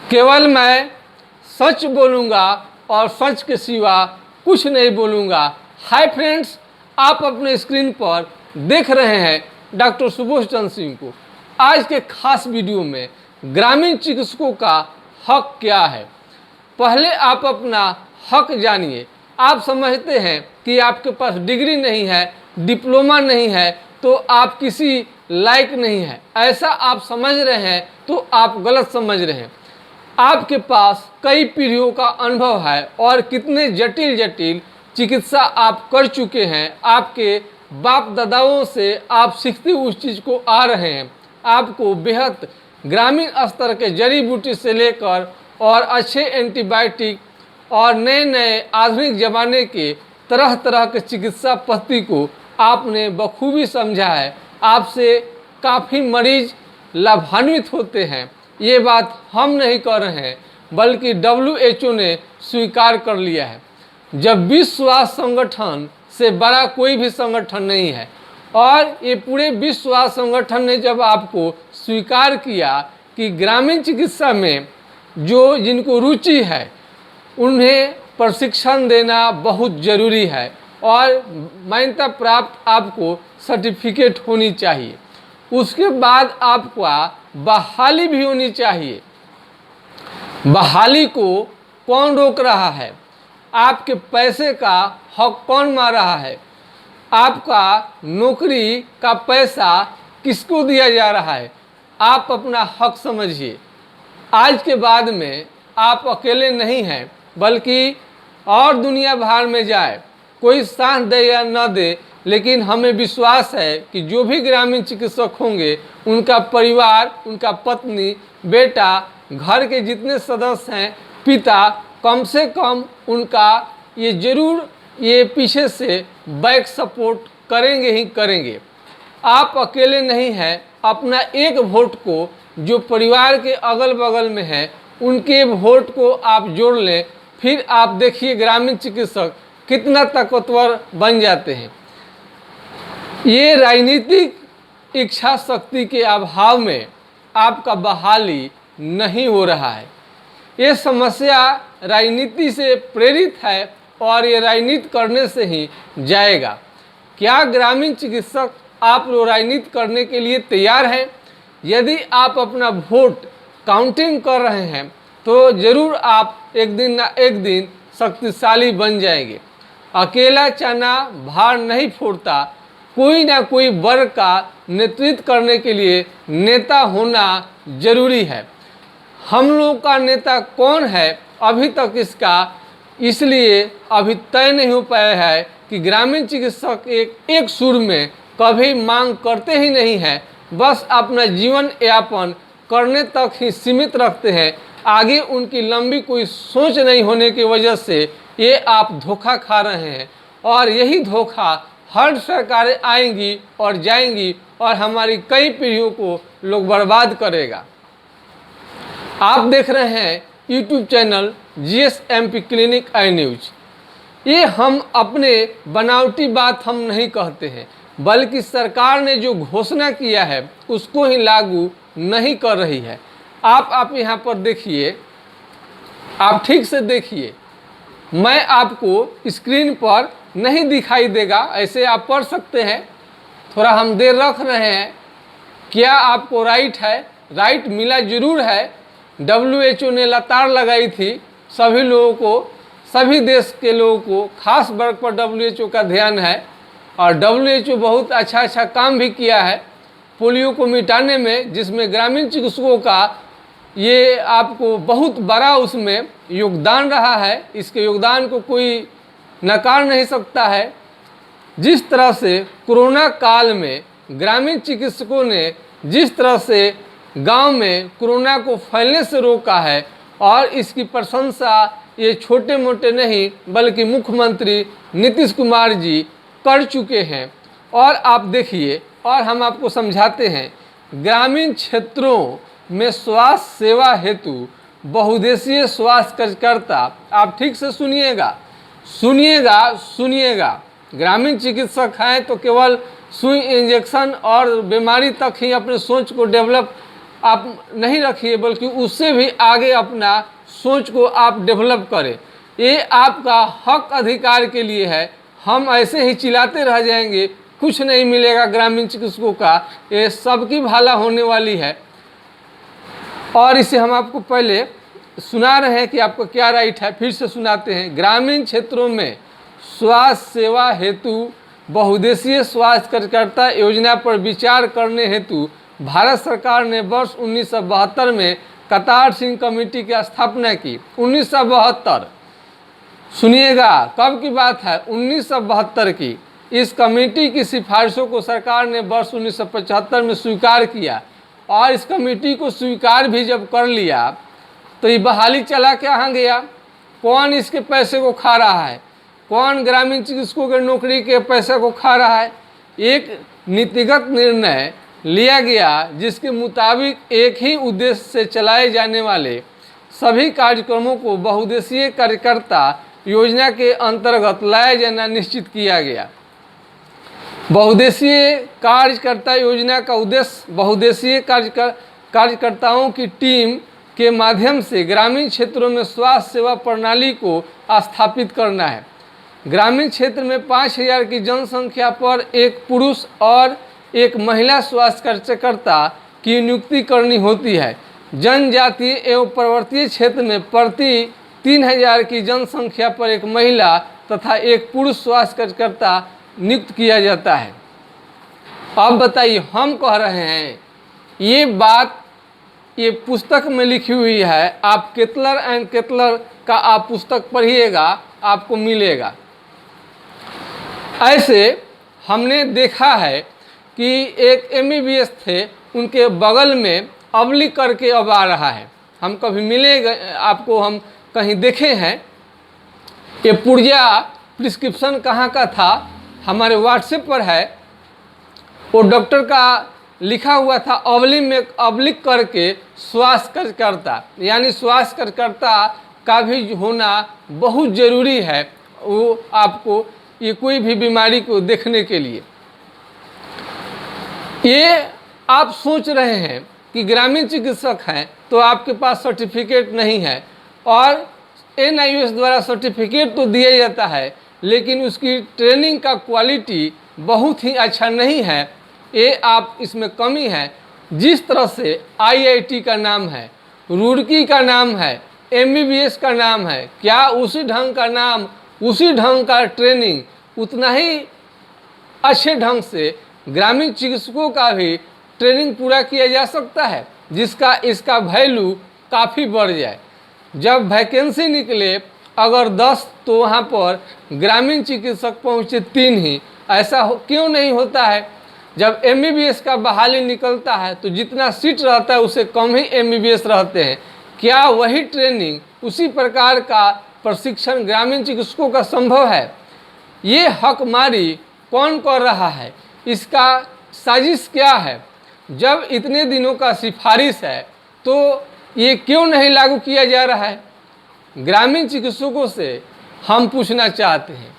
केवल मैं सच बोलूँगा और सच के सिवा कुछ नहीं बोलूँगा। हाय फ्रेंड्स, आप अपने स्क्रीन पर देख रहे हैं डॉक्टर सुबोध चंद्र सिंह को। आज के खास वीडियो में ग्रामीण चिकित्सकों का हक क्या है। पहले आप अपना हक जानिए। आप समझते हैं कि आपके पास डिग्री नहीं है, डिप्लोमा नहीं है, तो आप किसी लायक नहीं है, ऐसा आप समझ रहे हैं तो आप गलत समझ रहे हैं। आपके पास कई पीढ़ियों का अनुभव है और कितने जटिल जटिल चिकित्सा आप कर चुके हैं। आपके बाप दादाओं से आप सीखते उस चीज़ को आ रहे हैं। आपको बेहद ग्रामीण स्तर के जड़ी बूटी से लेकर और अच्छे एंटीबायोटिक और नए नए आधुनिक ज़माने के तरह तरह के चिकित्सा पद्धति को आपने बखूबी समझा है। आपसे काफ़ी मरीज लाभान्वित होते हैं। ये बात हम नहीं कर रहे हैं, बल्कि WHO ने स्वीकार कर लिया है। जब विश्व स्वास्थ्य संगठन से बड़ा कोई भी संगठन नहीं है, और ये पूरे विश्व स्वास्थ्य संगठन ने जब आपको स्वीकार किया कि ग्रामीण चिकित्सा में जो जिनको रुचि है उन्हें प्रशिक्षण देना बहुत ज़रूरी है और मान्यता प्राप्त आपको सर्टिफिकेट होनी चाहिए। उसके बाद आपका बहाली भी होनी चाहिए। बहाली को कौन रोक रहा है? आपके पैसे का हक कौन मार रहा है? आपका नौकरी का पैसा किसको दिया जा रहा है? आप अपना हक समझिए। आज के बाद में आप अकेले नहीं हैं, बल्कि और दुनिया भर में जाए, कोई साथ दे या न दे, लेकिन हमें विश्वास है कि जो भी ग्रामीण चिकित्सक होंगे, उनका परिवार, उनका पत्नी, बेटा, घर के जितने सदस्य हैं, पिता, कम से कम उनका ये ज़रूर ये पीछे से बैक सपोर्ट करेंगे ही करेंगे। आप अकेले नहीं हैं। अपना एक वोट को जो परिवार के अगल बगल में है, उनके वोट को आप जोड़ लें, फिर आप देखिए ग्रामीण चिकित्सक कितना ताकतवर बन जाते हैं। ये राजनीतिक इच्छा शक्ति के अभाव में आपका बहाली नहीं हो रहा है। ये समस्या राजनीति से प्रेरित है और ये राजनीति करने से ही जाएगा। क्या ग्रामीण चिकित्सक आप लोग राजनीति करने के लिए तैयार हैं? यदि आप अपना वोट काउंटिंग कर रहे हैं तो ज़रूर आप एक दिन ना एक दिन शक्तिशाली बन जाएंगे। अकेला चना भार नहीं फोड़ता। कोई ना कोई वर्ग का नेतृत्व करने के लिए नेता होना जरूरी है। हम लोग का नेता कौन है अभी तक इसलिए अभी तय नहीं हो पाया है कि ग्रामीण चिकित्सक एक सुर में कभी मांग करते ही नहीं है, बस अपना जीवन यापन करने तक ही सीमित रखते हैं। आगे उनकी लंबी कोई सोच नहीं होने की वजह से ये आप धोखा खा रहे हैं, और यही धोखा हर सरकारें आएंगी और जाएंगी और हमारी कई पीढ़ियों को लोग बर्बाद करेगा। आप देख रहे हैं यूट्यूब चैनल GSMP क्लिनिक आई न्यूज। ये हम अपने बनावटी बात हम नहीं कहते हैं, बल्कि सरकार ने जो घोषणा किया है उसको ही लागू नहीं कर रही है। आप यहाँ पर देखिए, आप ठीक से देखिए। मैं आपको स्क्रीन पर नहीं दिखाई देगा, ऐसे आप पढ़ सकते हैं। थोड़ा हम देर रख रहे हैं। क्या आपको राइट है? राइट मिला जरूर है। WHO ने लताड़ लगाई थी सभी लोगों को, सभी देश के लोगों को, खास वर्ग पर WHO का ध्यान है। और WHO बहुत अच्छा काम भी किया है पोलियो को मिटाने में, जिसमें ग्रामीण चिकित्सकों का ये आपको बहुत बड़ा उसमें योगदान रहा है। इसके योगदान को कोई नकार नहीं सकता है। जिस तरह से कोरोना काल में ग्रामीण चिकित्सकों ने जिस तरह से गांव में कोरोना को फैलने से रोका है, और इसकी प्रशंसा ये छोटे मोटे नहीं बल्कि मुख्यमंत्री नीतीश कुमार जी कर चुके हैं। और आप देखिए, और हम आपको समझाते हैं, ग्रामीण क्षेत्रों में स्वास्थ्य सेवा हेतु बहुउद्देशीय स्वास्थ्य कार्यकर्ता, आप ठीक से सुनिएगा। ग्रामीण चिकित्सक हैं तो केवल सुई इंजेक्शन और बीमारी तक ही अपने सोच को डेवलप आप नहीं रखिए, बल्कि उससे भी आगे अपना सोच को आप डेवलप करें। ये आपका हक अधिकार के लिए है। हम ऐसे ही चिल्लाते रह जाएंगे, कुछ नहीं मिलेगा ग्रामीण चिकित्सकों का, ये सबकी भला होने वाली है। और इसे हम आपको पहले सुना रहे हैं कि आपको क्या राइट है, फिर से सुनाते हैं। ग्रामीण क्षेत्रों में स्वास्थ्य सेवा हेतु बहुउद्देशीय स्वास्थ्य कार्यकर्ता योजना पर विचार करने हेतु भारत सरकार ने वर्ष 1972 में कतार सिंह कमेटी की स्थापना की। 1972, सुनिएगा कब की बात है, 1972 की। इस कमेटी की सिफारिशों को सरकार ने वर्ष 1975 में स्वीकार किया, और इस कमेटी को स्वीकार भी जब कर लिया तो ये बहाली चला कहाँ गया? कौन इसके पैसे को खा रहा है? कौन ग्रामीण चिकित्सकों के नौकरी के पैसे को खा रहा है? एक नीतिगत निर्णय लिया गया जिसके मुताबिक एक ही उद्देश्य से चलाए जाने वाले सभी कार्यक्रमों को बहुउद्देशीय कार्यकर्ता योजना के अंतर्गत लाया जाना निश्चित किया गया। बहुउद्देशीय कार्यकर्ता योजना का उद्देश्य बहुउद्देशीय कार्यकर्ताओं की टीम के माध्यम से ग्रामीण क्षेत्रों में स्वास्थ्य सेवा प्रणाली को स्थापित करना है। ग्रामीण क्षेत्र में 5000 की जनसंख्या पर एक पुरुष और एक महिला स्वास्थ्य कार्यकर्ता की नियुक्ति करनी होती है। जनजातीय एवं पर्वतीय क्षेत्र में प्रति 3000 की जनसंख्या पर एक महिला तथा एक पुरुष स्वास्थ्य कार्यकर्ता नियुक्त किया जाता है। अब बताइए, हम कह रहे हैं ये बात ये पुस्तक में लिखी हुई है। आप केटलर एंड केटलर का आप पुस्तक पढ़िएगा, आपको मिलेगा। ऐसे हमने देखा है कि एक MBBS थे, उनके बगल में अबली करके अब आ रहा है। हम कभी मिलेगा आपको, हम कहीं देखे हैं। ये पुर्जा प्रिस्क्रिप्शन कहाँ का था, हमारे व्हाट्सएप पर है। वो डॉक्टर का लिखा हुआ था, अवली में अब्लिक करके स्वास्थ्य कार्यकर्ता, यानी स्वास्थ्य कार्यकर्ता का भी होना बहुत ज़रूरी है। वो आपको ये कोई भी बीमारी को देखने के लिए। ये आप सोच रहे हैं कि ग्रामीण चिकित्सक हैं तो आपके पास सर्टिफिकेट नहीं है, और NIOS द्वारा सर्टिफिकेट तो दिया जाता है, लेकिन उसकी ट्रेनिंग का क्वालिटी बहुत ही अच्छा नहीं है। ये आप इसमें कमी है। जिस तरह से IIT का नाम है, रुड़की का नाम है, MBBS का नाम है, क्या उसी ढंग का नाम, उसी ढंग का ट्रेनिंग, उतना ही अच्छे ढंग से ग्रामीण चिकित्सकों का भी ट्रेनिंग पूरा किया जा सकता है, जिसका इसका वैल्यू काफ़ी बढ़ जाए। जब वैकेंसी निकले अगर 10 तो वहाँ पर ग्रामीण चिकित्सक पहुँचे 3 ही। ऐसा क्यों नहीं होता है? जब MBBS का बहाली निकलता है तो जितना सीट रहता है उससे कम ही MBBS रहते हैं। क्या वही ट्रेनिंग, उसी प्रकार का प्रशिक्षण ग्रामीण चिकित्सकों का संभव है? ये हकमारी कौन कर रहा है? इसका साजिश क्या है? जब इतने दिनों का सिफारिश है तो ये क्यों नहीं लागू किया जा रहा है? ग्रामीण चिकित्सकों से हम पूछना चाहते हैं।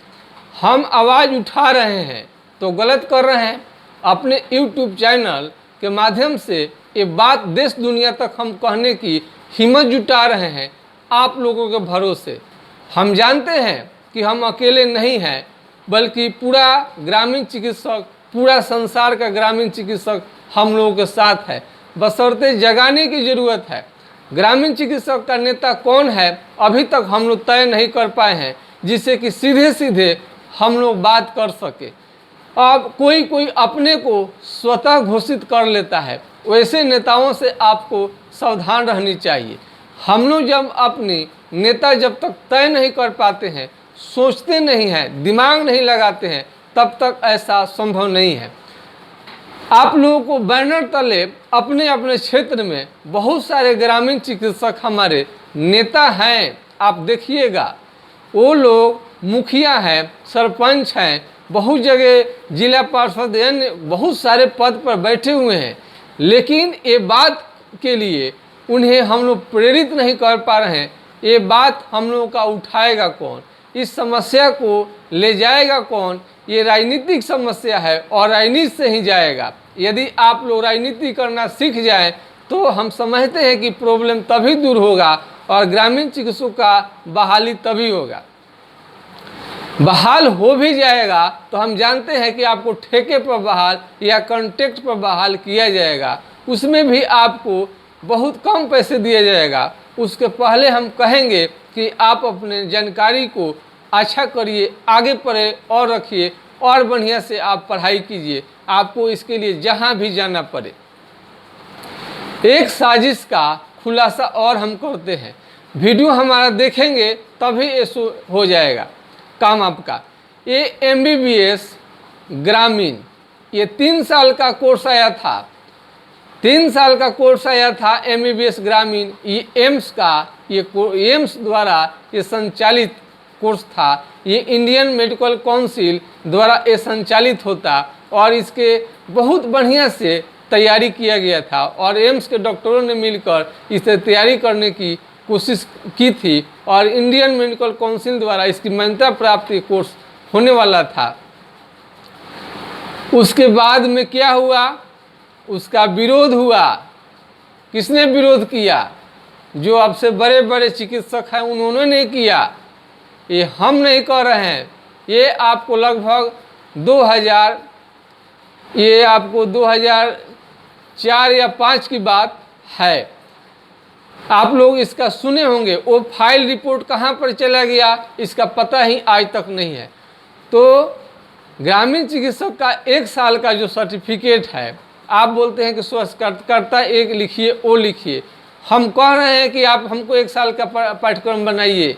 हम आवाज़ उठा रहे हैं तो गलत कर रहे हैं। अपने YouTube चैनल के माध्यम से ये बात देश दुनिया तक हम कहने की हिम्मत जुटा रहे हैं आप लोगों के भरोसे। हम जानते हैं कि हम अकेले नहीं हैं, बल्कि पूरा ग्रामीण चिकित्सक, पूरा संसार का ग्रामीण चिकित्सक हम लोगों के साथ है। बशर्ते जगाने की ज़रूरत है। ग्रामीण चिकित्सक का नेता कौन है अभी तक हम लोग तय नहीं कर पाए हैं, जिससे कि सीधे सीधे हम लोग बात कर सके। अब कोई अपने को स्वतः घोषित कर लेता है। वैसे नेताओं से आपको सावधान रहनी चाहिए। हम लोग जब अपनी नेता जब तक तय नहीं कर पाते हैं, सोचते नहीं हैं, दिमाग नहीं लगाते हैं, तब तक ऐसा संभव नहीं है। आप लोगों को बैनर तले अपने अपने क्षेत्र में बहुत सारे ग्रामीण चिकित्सक हमारे नेता हैं। आप देखिएगा, वो लोग मुखिया हैं, सरपंच हैं, बहुत जगह जिला पार्षद यानी बहुत सारे पद पर बैठे हुए हैं, लेकिन ये बात के लिए उन्हें हम लोग प्रेरित नहीं कर पा रहे हैं। ये बात हम लोगों का उठाएगा कौन? इस समस्या को ले जाएगा कौन? ये राजनीतिक समस्या है और राजनीति से ही जाएगा। यदि आप लोग राजनीति करना सीख जाएं तो हम समझते हैं कि प्रॉब्लम तभी दूर होगा और ग्रामीण चिकित्सकों का बहाली तभी होगा। बहाल हो भी जाएगा तो हम जानते हैं कि आपको ठेके पर बहाल या कॉन्ट्रैक्ट पर बहाल किया जाएगा, उसमें भी आपको बहुत कम पैसे दिया जाएगा। उसके पहले हम कहेंगे कि आप अपने जानकारी को अच्छा करिए, आगे पढ़े और रखिए और बढ़िया से आप पढ़ाई कीजिए, आपको इसके लिए जहाँ भी जाना पड़े। एक साजिश का खुलासा और हम करते हैं, वीडियो हमारा देखेंगे तभी ये हो जाएगा काम आपका। ये MBBS ग्रामीण, ये 3 साल का कोर्स आया था, 3 साल का कोर्स आया था MBBS ग्रामीण। ये एम्स द्वारा ये संचालित कोर्स था, ये इंडियन मेडिकल काउंसिल द्वारा ये संचालित होता और इसके बहुत बढ़िया से तैयारी किया गया था और एम्स के डॉक्टरों ने मिलकर इसे तैयारी करने की कोशिश की थी और इंडियन मेडिकल काउंसिल द्वारा इसकी मान्यता प्राप्त कोर्स होने वाला था। उसके बाद में क्या हुआ, उसका विरोध हुआ। किसने विरोध किया? जो आपसे बड़े बड़े चिकित्सक हैं उन्होंने नहीं किया, ये हम नहीं कर रहे हैं। ये आपको लगभग 2004 या 5 की बात है, आप लोग इसका सुने होंगे। वो फाइल रिपोर्ट कहाँ पर चला गया इसका पता ही आज तक नहीं है। तो ग्रामीण चिकित्सक का 1 साल का जो सर्टिफिकेट है, आप बोलते हैं कि स्वास्थ्यकर्ता एक लिखिए, वो लिखिए। हम कह रहे हैं कि आप हमको 1 साल का पाठ्यक्रम बनाइए।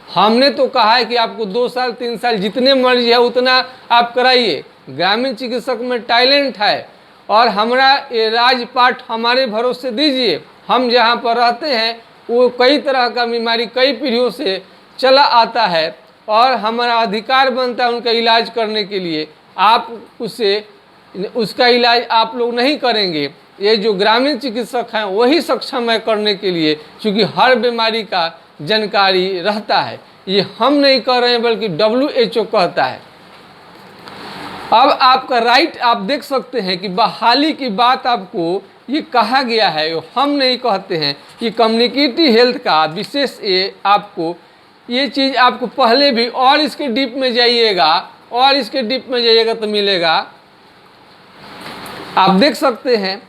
हमने तो कहा है कि आपको 2 साल 3 साल जितने मर्जी है उतना आप कराइए। ग्रामीण चिकित्सक में टैलेंट है और हमारा ये राजपाट हमारे भरोसे दीजिए। हम जहाँ पर रहते हैं वो कई तरह का बीमारी कई पीढ़ियों से चला आता है और हमारा अधिकार बनता है उनका इलाज करने के लिए। आप उसका इलाज आप लोग नहीं करेंगे। ये जो ग्रामीण चिकित्सक हैं वही सक्षम है करने के लिए, क्योंकि हर बीमारी का जानकारी रहता है। ये हम नहीं कर रहे हैं बल्कि WHO कहता है। अब आपका राइट आप देख सकते हैं कि बहाली की बात आपको ये कहा गया है, हम नहीं कहते हैं। ये कम्युनिटी हेल्थ का विशेष ये चीज़ आपको पहले भी और इसके डीप में जाइएगा तो मिलेगा। आप देख सकते हैं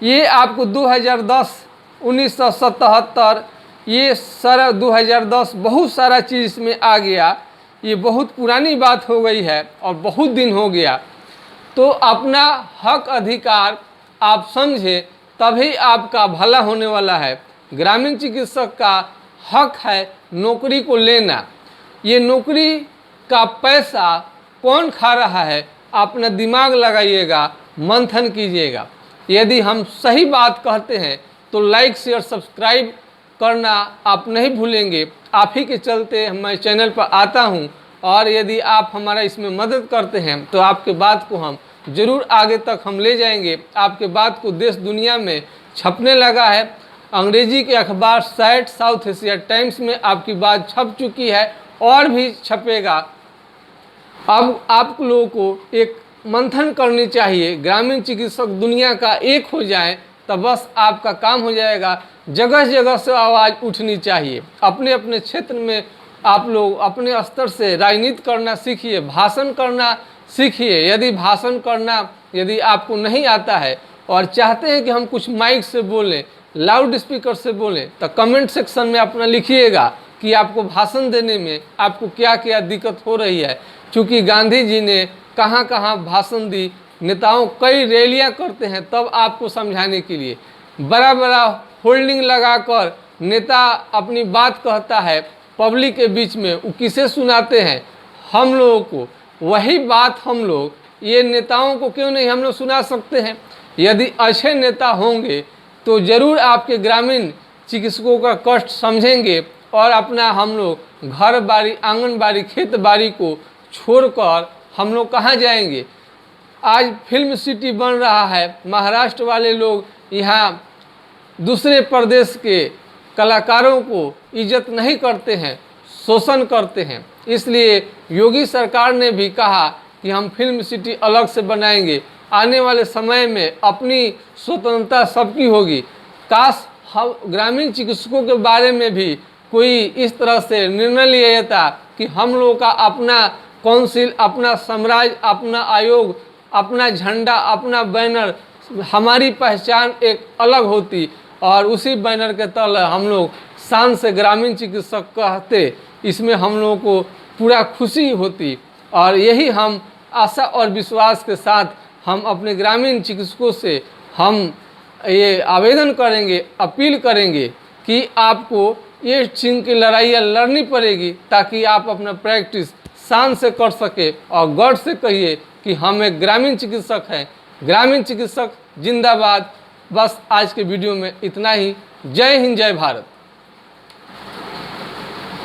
ये आपको 2010 1977 ये सारा 2010 बहुत सारा चीज़ इसमें आ गया। ये बहुत पुरानी बात हो गई है और बहुत दिन हो गया। तो अपना हक अधिकार आप समझे तभी आपका भला होने वाला है। ग्रामीण चिकित्सक का हक है नौकरी को लेना। ये नौकरी का पैसा कौन खा रहा है, अपना दिमाग लगाइएगा, मंथन कीजिएगा। यदि हम सही बात कहते हैं तो लाइक शेयर सब्सक्राइब करना आप नहीं भूलेंगे। आप ही के चलते मैं चैनल पर आता हूं और यदि आप हमारा इसमें मदद करते हैं तो आपके बात को हम ज़रूर आगे तक हम ले जाएंगे। आपके बात को देश दुनिया में छपने लगा है। अंग्रेजी के अखबार सैट साउथ एशिया टाइम्स में आपकी बात छप चुकी है और भी छपेगा। अब आप लोगों को एक मंथन करनी चाहिए, ग्रामीण चिकित्सक दुनिया का एक हो जाए तब बस आपका काम हो जाएगा। जगह जगह से आवाज़ उठनी चाहिए। अपने अपने क्षेत्र में आप लोग अपने स्तर से राजनीति करना सीखिए, भाषण करना सीखिए। यदि आपको नहीं आता है और चाहते हैं कि हम कुछ माइक से बोलें, लाउड स्पीकर से बोलें, तो कमेंट सेक्शन में अपना लिखिएगा कि आपको भाषण देने में आपको क्या क्या दिक्कत हो रही है। क्योंकि गांधी जी ने कहाँ कहाँ भाषण दी, नेताओं कई रैलियाँ करते हैं तब आपको समझाने के लिए। बड़ा बड़ा होल्डिंग लगाकर नेता अपनी बात कहता है पब्लिक के बीच में, वो किसे सुनाते हैं? हम लोगों को। वही बात हम लोग ये नेताओं को क्यों नहीं हम लोग सुना सकते हैं? यदि अच्छे नेता होंगे तो ज़रूर आपके ग्रामीण चिकित्सकों का कष्ट समझेंगे और अपना हम लोग घर बाड़ी, आंगनबाड़ी, खेत बाड़ी को छोड़कर हम लोग कहाँ जाएंगे? आज फिल्म सिटी बन रहा है। महाराष्ट्र वाले लोग यहाँ दूसरे प्रदेश के कलाकारों को इज्जत नहीं करते हैं, शोषण करते हैं। इसलिए योगी सरकार ने भी कहा कि हम फिल्म सिटी अलग से बनाएंगे। आने वाले समय में अपनी स्वतंत्रता सबकी होगी। काश हम ग्रामीण चिकित्सकों के बारे में भी कोई इस तरह से निर्णय लिया जाता कि हम लोगों का अपना काउंसिल, अपना साम्राज्य, अपना आयोग, अपना झंडा, अपना बैनर, हमारी पहचान एक अलग होती और उसी बैनर के तले हम लोग शान से ग्रामीण चिकित्सक कहते, इसमें हम लोगों को पूरा खुशी होती। और यही हम आशा और विश्वास के साथ हम अपने ग्रामीण चिकित्सकों से हम ये आवेदन करेंगे, अपील करेंगे कि आपको ये चीन की लड़ाइयाँ लड़नी पड़ेगी ताकि आप अपना प्रैक्टिस शान से कर सके और गर्व से कहिए कि हम एक ग्रामीण चिकित्सक हैं। ग्रामीण चिकित्सक जिंदाबाद। बस आज के वीडियो में इतना ही। जय हिंद, जय भारत।